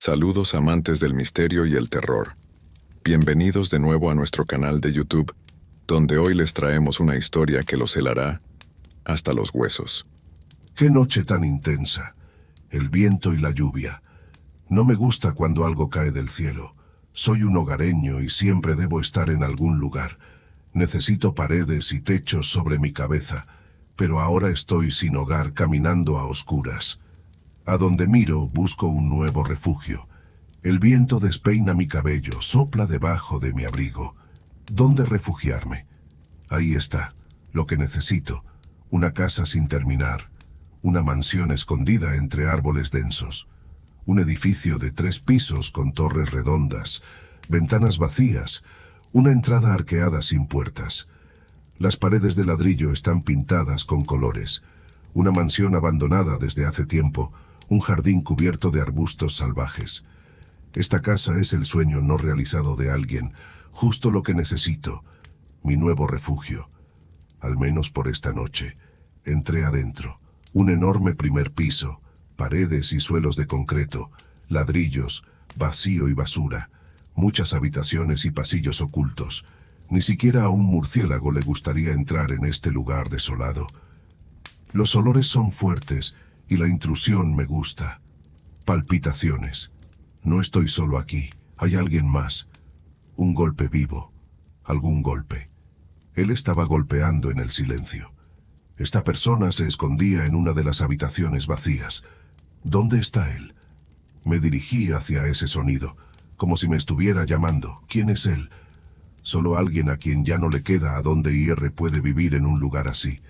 Saludos amantes del misterio y el terror. Bienvenidos de nuevo a nuestro canal de YouTube, donde hoy les traemos una historia que los helará hasta los huesos. ¡Qué noche tan intensa! El viento y la lluvia. No me gusta cuando algo cae del cielo. Soy un hogareño y siempre debo estar en algún lugar. Necesito paredes y techos sobre mi cabeza, pero ahora estoy sin hogar caminando a oscuras. A donde miro busco un nuevo refugio. El viento despeina mi cabello, sopla debajo de mi abrigo. ¿Dónde refugiarme? Ahí está, lo que necesito. Una casa sin terminar. Una mansión escondida entre árboles densos. Un edificio de 3 pisos con torres redondas, ventanas vacías, una entrada arqueada sin puertas. Las paredes de ladrillo están pintadas con colores. Una mansión abandonada desde hace tiempo, un jardín cubierto de arbustos salvajes. Esta casa es el sueño no realizado de alguien, justo lo que necesito, mi nuevo refugio. Al menos por esta noche. Entré adentro. Un enorme primer piso, paredes y suelos de concreto, ladrillos, vacío y basura, muchas habitaciones y pasillos ocultos. Ni siquiera a un murciélago le gustaría entrar en este lugar desolado. Los olores son fuertes y la intrusión me gusta. Palpitaciones. No estoy solo aquí, hay alguien más. Un golpe vivo, algún golpe. Él estaba golpeando en el silencio. Esta persona se escondía en una de las habitaciones vacías. ¿Dónde está él? Me dirigí hacia ese sonido, como si me estuviera llamando. ¿Quién es él? Solo alguien a quien ya no le queda a dónde ir puede vivir en un lugar así.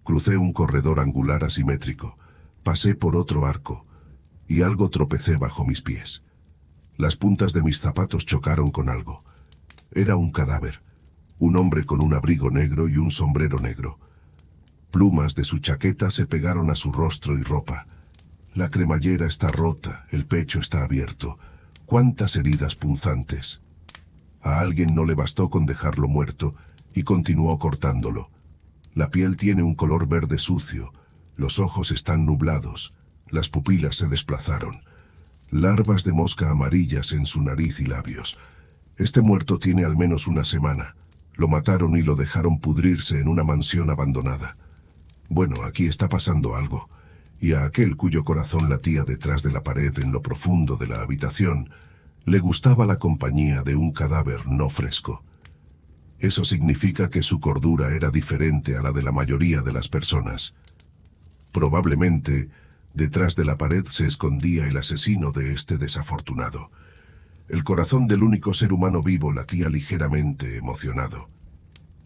Crucé un corredor angular asimétrico, pasé por otro arco, y algo tropecé bajo mis pies. Las puntas de mis zapatos chocaron con algo. Era un cadáver, un hombre con un abrigo negro y un sombrero negro. Plumas de su chaqueta se pegaron a su rostro y ropa. La cremallera está rota, el pecho está abierto. ¡Cuántas heridas punzantes! A alguien no le bastó con dejarlo muerto y continuó cortándolo. La piel tiene un color verde sucio, los ojos están nublados, las pupilas se desplazaron. Larvas de mosca amarillas en su nariz y labios. Este muerto tiene al menos una semana. Lo mataron y lo dejaron pudrirse en una mansión abandonada. Bueno, aquí está pasando algo, y a aquel cuyo corazón latía detrás de la pared en lo profundo de la habitación, le gustaba la compañía de un cadáver no fresco. Eso significa que su cordura era diferente a la de la mayoría de las personas. Probablemente, detrás de la pared se escondía el asesino de este desafortunado. El corazón del único ser humano vivo latía ligeramente emocionado.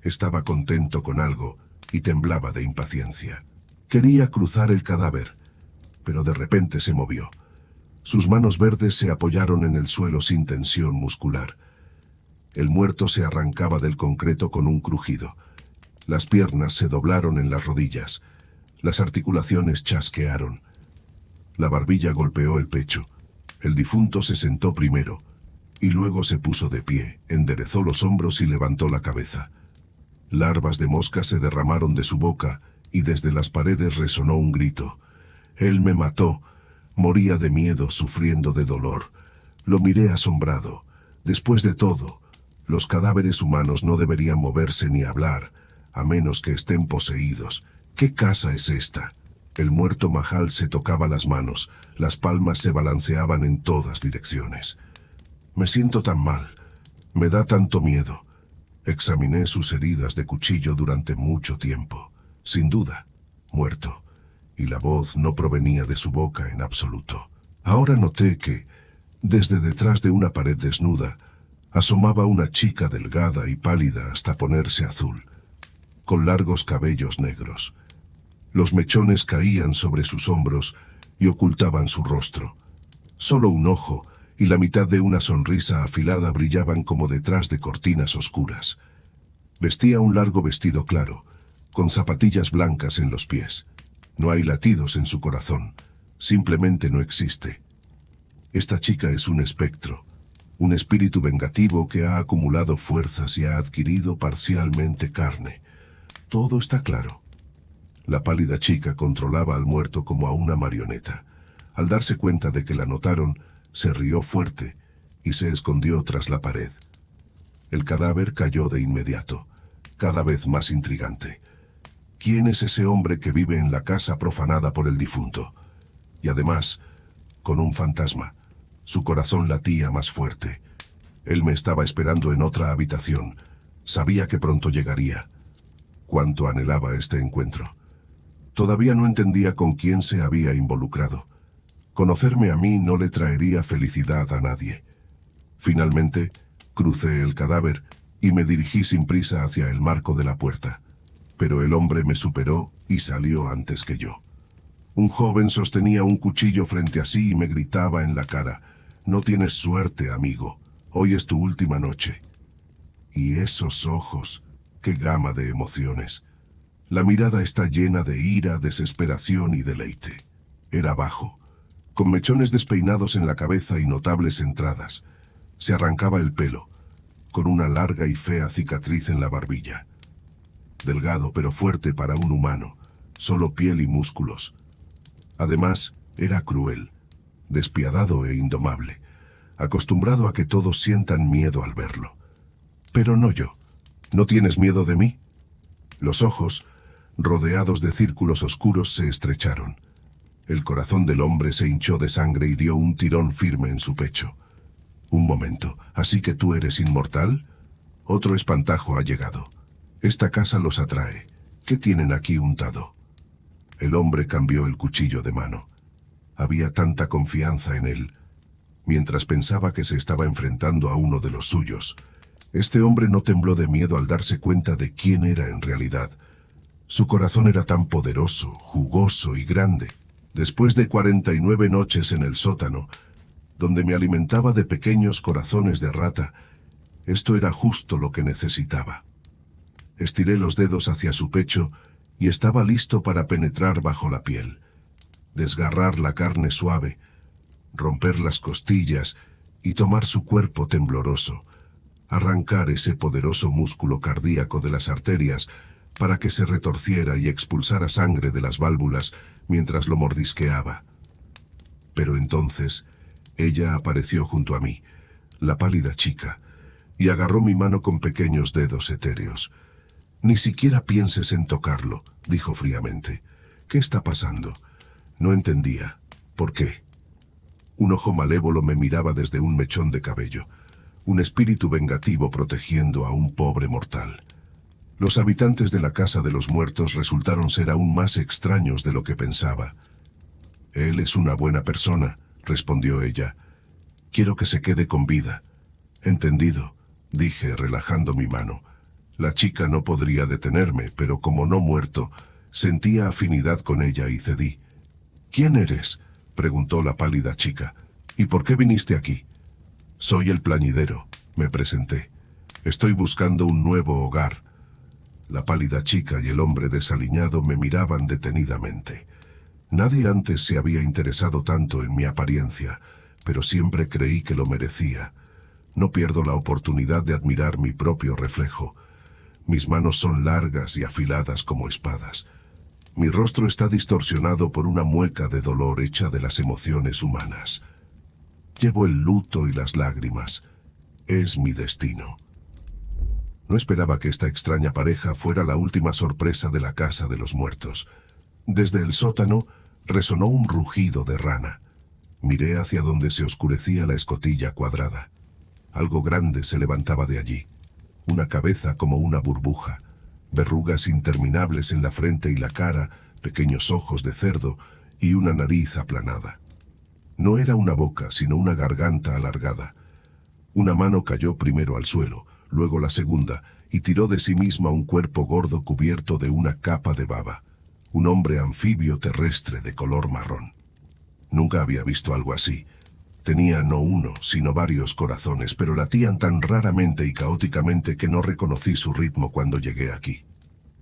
Estaba contento con algo y temblaba de impaciencia. Quería cruzar el cadáver, pero de repente se movió. Sus manos verdes se apoyaron en el suelo sin tensión muscular. El muerto se arrancaba del concreto con un crujido. Las piernas se doblaron en las rodillas. Las articulaciones chasquearon. La barbilla golpeó el pecho. El difunto se sentó primero, y luego se puso de pie, enderezó los hombros y levantó la cabeza. Larvas de mosca se derramaron de su boca, y desde las paredes resonó un grito. Él me mató. Moría de miedo, sufriendo de dolor. Lo miré asombrado. Después de todo, los cadáveres humanos no deberían moverse ni hablar, a menos que estén poseídos. ¿Qué casa es esta? El muerto Mahal se tocaba las manos, las palmas se balanceaban en todas direcciones. Me siento tan mal, me da tanto miedo. Examiné sus heridas de cuchillo durante mucho tiempo. Sin duda, muerto, y la voz no provenía de su boca en absoluto. Ahora noté que, desde detrás de una pared desnuda, asomaba una chica delgada y pálida hasta ponerse azul, con largos cabellos negros. Los mechones caían sobre sus hombros y ocultaban su rostro. Solo un ojo y la mitad de una sonrisa afilada brillaban como detrás de cortinas oscuras. Vestía un largo vestido claro, con zapatillas blancas en los pies. No hay latidos en su corazón, simplemente no existe. Esta chica es un espectro, un espíritu vengativo que ha acumulado fuerzas y ha adquirido parcialmente carne. Todo está claro. La pálida chica controlaba al muerto como a una marioneta. Al darse cuenta de que la notaron, se rió fuerte y se escondió tras la pared. El cadáver cayó de inmediato, cada vez más intrigante. ¿Quién es ese hombre que vive en la casa profanada por el difunto? Y además, con un fantasma. Su corazón latía más fuerte. Él me estaba esperando en otra habitación. Sabía que pronto llegaría. Cuánto anhelaba este encuentro. Todavía no entendía con quién se había involucrado. Conocerme a mí no le traería felicidad a nadie. Finalmente, crucé el cadáver y me dirigí sin prisa hacia el marco de la puerta. Pero el hombre me superó y salió antes que yo. Un joven sostenía un cuchillo frente a sí y me gritaba en la cara: «No tienes suerte, amigo. Hoy es tu última noche». Y esos ojos, qué gama de emociones. La mirada está llena de ira, desesperación y deleite. Era bajo, con mechones despeinados en la cabeza y notables entradas. Se arrancaba el pelo, con una larga y fea cicatriz en la barbilla. Delgado pero fuerte para un humano, solo piel y músculos. Además, era cruel, despiadado e indomable, acostumbrado a que todos sientan miedo al verlo. Pero no yo. ¿No tienes miedo de mí? Los ojos, rodeados de círculos oscuros, se estrecharon. El corazón del hombre se hinchó de sangre y dio un tirón firme en su pecho. Un momento, ¿así que tú eres inmortal? Otro espantajo ha llegado. Esta casa los atrae. ¿Qué tienen aquí untado? El hombre cambió el cuchillo de mano. Había tanta confianza en él. Mientras pensaba que se estaba enfrentando a uno de los suyos, este hombre no tembló de miedo al darse cuenta de quién era en realidad. Su corazón era tan poderoso, jugoso y grande. Después de 49 noches en el sótano, donde me alimentaba de pequeños corazones de rata, esto era justo lo que necesitaba. Estiré los dedos hacia su pecho y estaba listo para penetrar bajo la piel, desgarrar la carne suave, romper las costillas y tomar su cuerpo tembloroso, arrancar ese poderoso músculo cardíaco de las arterias para que se retorciera y expulsara sangre de las válvulas mientras lo mordisqueaba. Pero entonces, ella apareció junto a mí, la pálida chica, y agarró mi mano con pequeños dedos etéreos. «Ni siquiera pienses en tocarlo», dijo fríamente. «¿Qué está pasando?» No entendía. ¿Por qué? Un ojo malévolo me miraba desde un mechón de cabello. Un espíritu vengativo protegiendo a un pobre mortal. Los habitantes de la casa de los muertos resultaron ser aún más extraños de lo que pensaba. «Él es una buena persona», respondió ella. «Quiero que se quede con vida». «Entendido», dije, relajando mi mano. La chica no podría detenerme, pero como no muerto, sentía afinidad con ella y cedí. «¿Quién eres?», preguntó la pálida chica. «¿Y por qué viniste aquí?» «Soy el plañidero», me presenté. «Estoy buscando un nuevo hogar». La pálida chica y el hombre desaliñado me miraban detenidamente. Nadie antes se había interesado tanto en mi apariencia, pero siempre creí que lo merecía. No pierdo la oportunidad de admirar mi propio reflejo. Mis manos son largas y afiladas como espadas. Mi rostro está distorsionado por una mueca de dolor hecha de las emociones humanas. Llevo el luto y las lágrimas. Es mi destino. No esperaba que esta extraña pareja fuera la última sorpresa de la casa de los muertos. Desde el sótano resonó un rugido de rana. Miré hacia donde se oscurecía la escotilla cuadrada. Algo grande se levantaba de allí. Una cabeza como una burbuja, verrugas interminables en la frente y la cara, pequeños ojos de cerdo y una nariz aplanada. No era una boca, sino una garganta alargada. Una mano cayó primero al suelo, luego la segunda, y tiró de sí misma un cuerpo gordo cubierto de una capa de baba. Un hombre anfibio terrestre de color marrón. Nunca había visto algo así. Tenía no uno, sino varios corazones, pero latían tan raramente y caóticamente que no reconocí su ritmo cuando llegué aquí.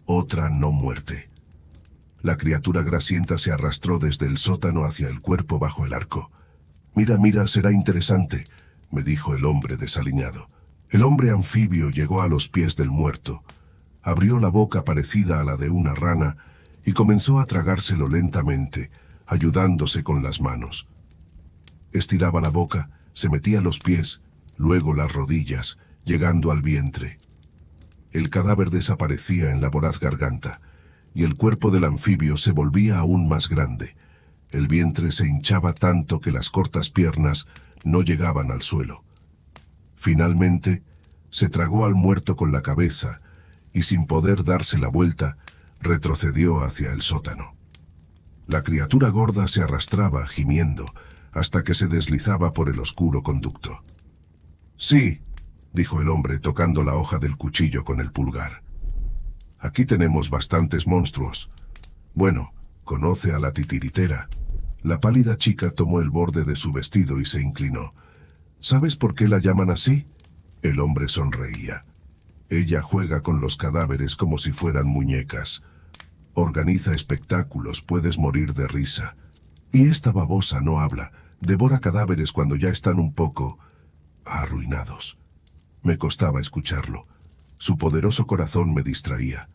Otra no muerte. La criatura grasienta se arrastró desde el sótano hacia el cuerpo bajo el arco. «Mira, mira, será interesante», me dijo el hombre desaliñado. El hombre anfibio llegó a los pies del muerto, abrió la boca parecida a la de una rana y comenzó a tragárselo lentamente, ayudándose con las manos. Estiraba la boca, se metía los pies, luego las rodillas, llegando al vientre. El cadáver desaparecía en la voraz garganta, y el cuerpo del anfibio se volvía aún más grande. El vientre se hinchaba tanto que las cortas piernas no llegaban al suelo. Finalmente, se tragó al muerto con la cabeza, y sin poder darse la vuelta, retrocedió hacia el sótano. La criatura gorda se arrastraba, gimiendo, hasta que se deslizaba por el oscuro conducto. «Sí», dijo el hombre tocando la hoja del cuchillo con el pulgar. «Aquí tenemos bastantes monstruos. Bueno, conoce a la titiritera». La pálida chica tomó el borde de su vestido y se inclinó. «¿Sabes por qué la llaman así?». El hombre sonreía. «Ella juega con los cadáveres como si fueran muñecas. Organiza espectáculos, puedes morir de risa. Y esta babosa no habla, devora cadáveres cuando ya están un poco arruinados». Me costaba escucharlo. Su poderoso corazón me distraía.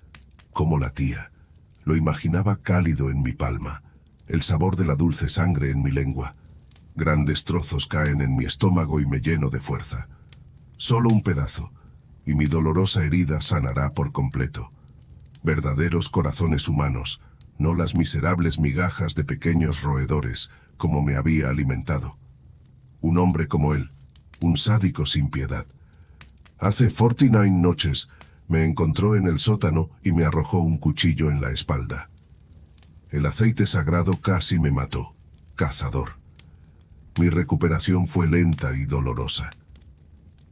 Cómo latía. Lo imaginaba cálido en mi palma, el sabor de la dulce sangre en mi lengua. Grandes trozos caen en mi estómago y me lleno de fuerza. Solo un pedazo, y mi dolorosa herida sanará por completo. Verdaderos corazones humanos, no las miserables migajas de pequeños roedores como me había alimentado. Un hombre como él, un sádico sin piedad. Hace 49 noches me encontró en el sótano y me arrojó un cuchillo en la espalda. El aceite sagrado casi me mató. Cazador. Mi recuperación fue lenta y dolorosa.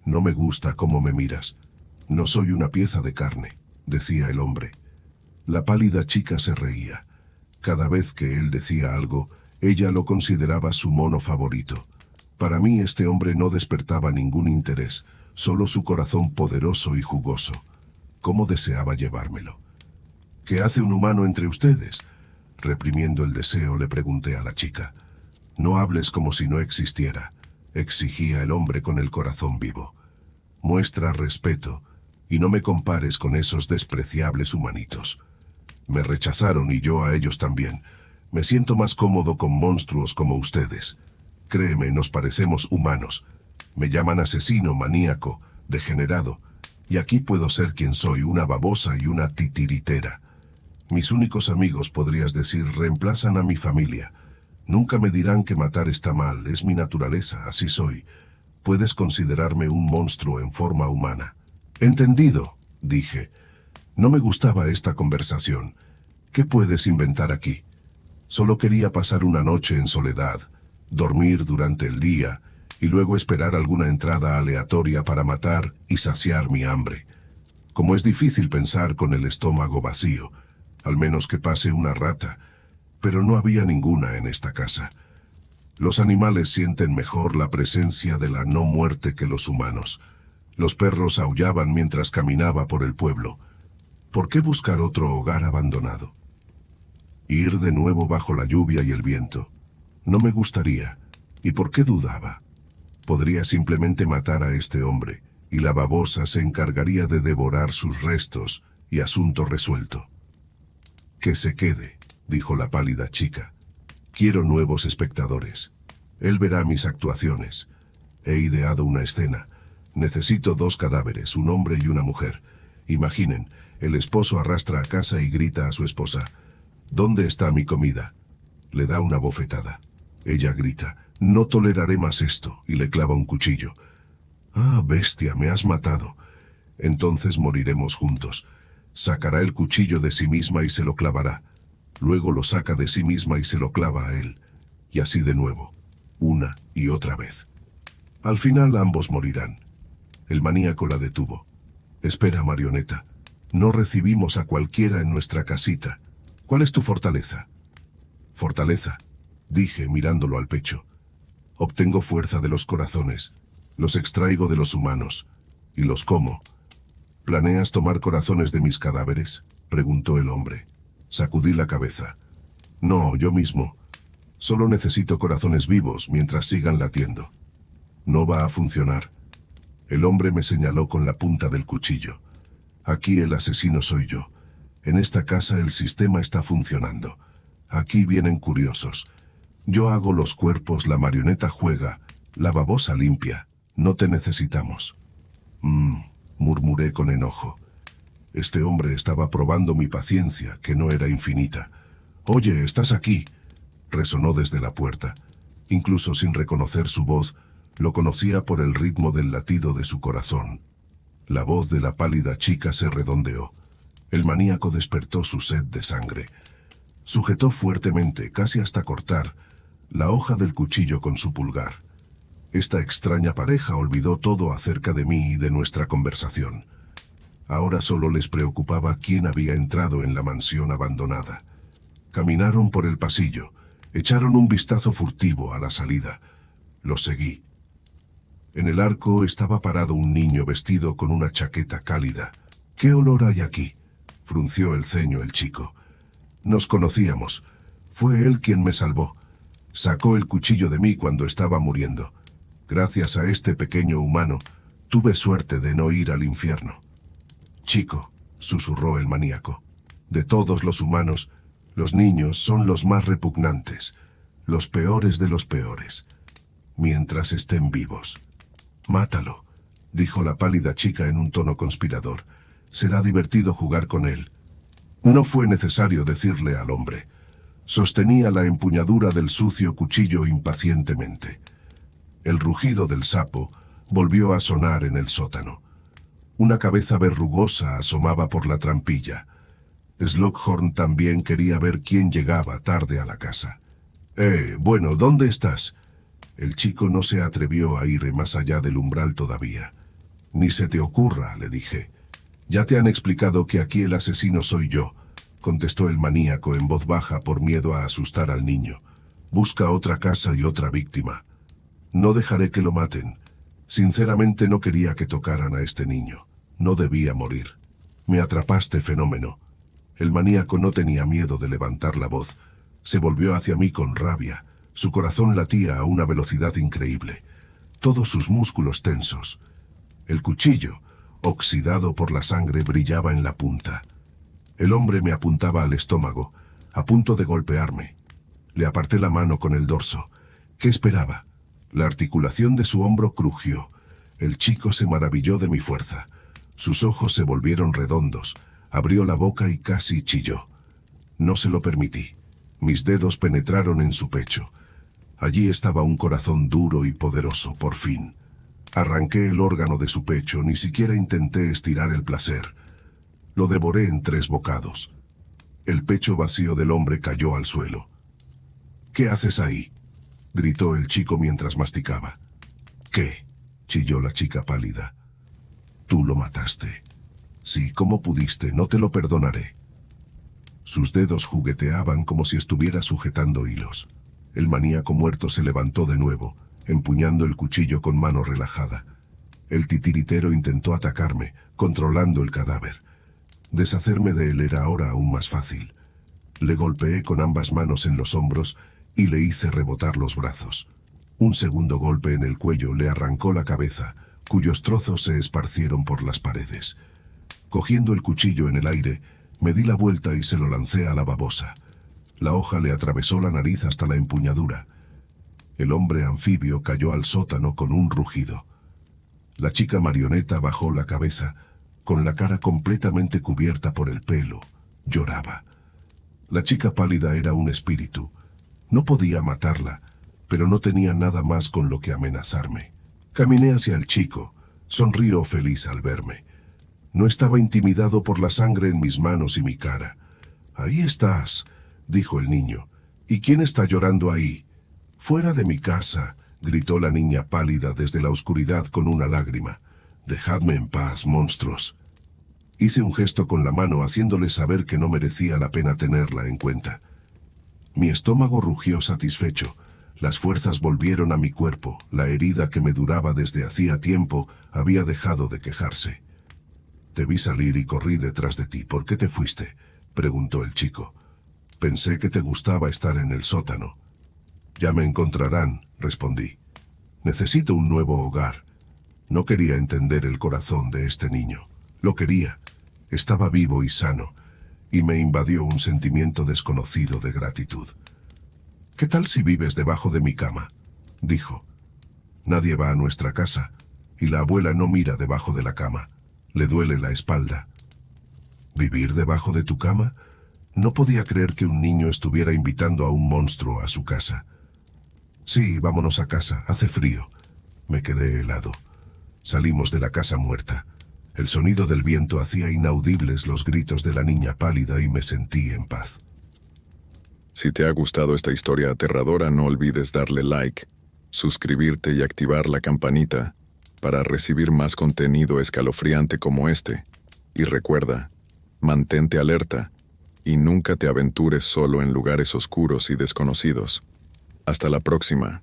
«No me gusta cómo me miras. No soy una pieza de carne», decía el hombre. La pálida chica se reía. Cada vez que él decía algo, ella lo consideraba su mono favorito. Para mí este hombre no despertaba ningún interés, solo su corazón poderoso y jugoso. ¿Cómo deseaba llevármelo? «¿Qué hace un humano entre ustedes?». Reprimiendo el deseo, le pregunté a la chica. «No hables como si no existiera», exigía el hombre con el corazón vivo. «Muestra respeto, y no me compares con esos despreciables humanitos. Me rechazaron y yo a ellos también. Me siento más cómodo con monstruos como ustedes. Créeme, nos parecemos humanos. Me llaman asesino, maníaco, degenerado, y aquí puedo ser quien soy, una babosa y una titiritera. Mis únicos amigos, podrías decir, reemplazan a mi familia. Nunca me dirán que matar está mal, es mi naturaleza, así soy. Puedes considerarme un monstruo en forma humana». «Entendido», dije. No me gustaba esta conversación. ¿Qué puedes inventar aquí? Solo quería pasar una noche en soledad, dormir durante el día, y luego esperar alguna entrada aleatoria para matar y saciar mi hambre. Como es difícil pensar con el estómago vacío, al menos que pase una rata, pero no había ninguna en esta casa. Los animales sienten mejor la presencia de la no muerte que los humanos. Los perros aullaban mientras caminaba por el pueblo. ¿Por qué buscar otro hogar abandonado? Ir de nuevo bajo la lluvia y el viento. No me gustaría. ¿Y por qué dudaba? Podría simplemente matar a este hombre, y la babosa se encargaría de devorar sus restos, y asunto resuelto. «Que se quede», dijo la pálida chica. «Quiero nuevos espectadores. Él verá mis actuaciones. He ideado una escena. Necesito 2 cadáveres, un hombre y una mujer. Imaginen, el esposo arrastra a casa y grita a su esposa: «¿Dónde está mi comida?». Le da una bofetada. Ella grita: «No toleraré más esto», y le clava un cuchillo. «Ah, bestia, me has matado». Entonces moriremos juntos. Sacará el cuchillo de sí misma y se lo clavará. Luego lo saca de sí misma y se lo clava a él. Y así de nuevo, una y otra vez. Al final ambos morirán. El maníaco la detuvo. «Espera, marioneta. No recibimos a cualquiera en nuestra casita. ¿Cuál es tu fortaleza?». «Fortaleza», dije mirándolo al pecho. «Obtengo fuerza de los corazones. Los extraigo de los humanos. Y los como». «¿Planeas tomar corazones de mis cadáveres?», preguntó el hombre. Sacudí la cabeza. «No, yo mismo. Solo necesito corazones vivos mientras sigan latiendo». «No va a funcionar». El hombre me señaló con la punta del cuchillo. «Aquí el asesino soy yo. En esta casa el sistema está funcionando. Aquí vienen curiosos. Yo hago los cuerpos, la marioneta juega, la babosa limpia. No te necesitamos. Murmuré con enojo. Este hombre estaba probando mi paciencia, que no era infinita. Oye, ¿estás aquí? Resonó desde la puerta. Incluso sin reconocer su voz, lo conocía por el ritmo del latido de su corazón. La voz de la pálida chica se redondeó. El maníaco despertó su sed de sangre. Sujetó fuertemente, casi hasta cortar, la hoja del cuchillo con su pulgar. Esta extraña pareja olvidó todo acerca de mí y de nuestra conversación. Ahora solo les preocupaba quién había entrado en la mansión abandonada. Caminaron por el pasillo, echaron un vistazo furtivo a la salida. Los seguí. En el arco estaba parado un niño vestido con una chaqueta cálida. ¿Qué olor hay aquí?, frunció el ceño el chico. Nos conocíamos. Fue él quien me salvó. Sacó el cuchillo de mí cuando estaba muriendo. Gracias a este pequeño humano, tuve suerte de no ir al infierno. Chico, susurró el maníaco, de todos los humanos, los niños son los más repugnantes, los peores de los peores, mientras estén vivos. Mátalo, dijo la pálida chica en un tono conspirador. Será divertido jugar con él. No fue necesario decirle al hombre. Sostenía la empuñadura del sucio cuchillo impacientemente. El rugido del sapo volvió a sonar en el sótano. Una cabeza verrugosa asomaba por la trampilla. Slughorn también quería ver quién llegaba tarde a la casa. Bueno, ¿dónde estás? El chico no se atrevió a ir más allá del umbral todavía. Ni se te ocurra, le dije. Ya te han explicado que aquí el asesino soy yo, contestó el maníaco en voz baja por miedo a asustar al niño. Busca otra casa y otra víctima. No dejaré que lo maten. Sinceramente no quería que tocaran a este niño. No debía morir. Me atrapaste, fenómeno. El maníaco no tenía miedo de levantar la voz. Se volvió hacia mí con rabia. Su corazón latía a una velocidad increíble. Todos sus músculos tensos. El cuchillo, oxidado por la sangre, brillaba en la punta. El hombre me apuntaba al estómago, a punto de golpearme. Le aparté la mano con el dorso. ¿Qué esperaba? La articulación de su hombro crujió. El chico se maravilló de mi fuerza. Sus ojos se volvieron redondos. Abrió la boca y casi chilló. No se lo permití. Mis dedos penetraron en su pecho. Allí estaba un corazón duro y poderoso, por fin. Arranqué el órgano de su pecho, ni siquiera intenté estirar el placer. Lo devoré en 3 bocados. El pecho vacío del hombre cayó al suelo. ¿Qué haces ahí?, gritó el chico mientras masticaba. ¿Qué?, chilló la chica pálida. Tú lo mataste. Sí, ¿cómo pudiste? No te lo perdonaré. Sus dedos jugueteaban como si estuviera sujetando hilos. El maníaco muerto se levantó de nuevo, empuñando el cuchillo con mano relajada. El titiritero intentó atacarme, controlando el cadáver. Deshacerme de él era ahora aún más fácil. Le golpeé con ambas manos en los hombros y le hice rebotar los brazos. Un segundo golpe en el cuello le arrancó la cabeza, cuyos trozos se esparcieron por las paredes. Cogiendo el cuchillo en el aire, me di la vuelta y se lo lancé a la babosa. La hoja le atravesó la nariz hasta la empuñadura. El hombre anfibio cayó al sótano con un rugido. La chica marioneta bajó la cabeza, con la cara completamente cubierta por el pelo. Lloraba. La chica pálida era un espíritu. No podía matarla, pero no tenía nada más con lo que amenazarme. Caminé hacia el chico. Sonrió feliz al verme. No estaba intimidado por la sangre en mis manos y mi cara. «Ahí estás», dijo el niño. «¿Y quién está llorando ahí?» «Fuera de mi casa», gritó la niña pálida desde la oscuridad con una lágrima. «Dejadme en paz, monstruos». Hice un gesto con la mano haciéndole saber que no merecía la pena tenerla en cuenta. Mi estómago rugió satisfecho. Las fuerzas volvieron a mi cuerpo. La herida que me duraba desde hacía tiempo había dejado de quejarse. «Te vi salir y corrí detrás de ti. ¿Por qué te fuiste?», preguntó el chico. «Pensé que te gustaba estar en el sótano». «Ya me encontrarán», respondí. «Necesito un nuevo hogar». No quería entender el corazón de este niño. Lo quería. Estaba vivo y sano, y me invadió un sentimiento desconocido de gratitud. ¿Qué tal si vives debajo de mi cama?, dijo. Nadie va a nuestra casa, y la abuela no mira debajo de la cama. Le duele la espalda. ¿Vivir debajo de tu cama? No podía creer que un niño estuviera invitando a un monstruo a su casa. Sí, vámonos a casa, hace frío. Me quedé helado. Salimos de la casa muerta. El sonido del viento hacía inaudibles los gritos de la niña pálida y me sentí en paz. Si te ha gustado esta historia aterradora, no olvides darle like, suscribirte y activar la campanita para recibir más contenido escalofriante como este. Y recuerda, mantente alerta y nunca te aventures solo en lugares oscuros y desconocidos. Hasta la próxima.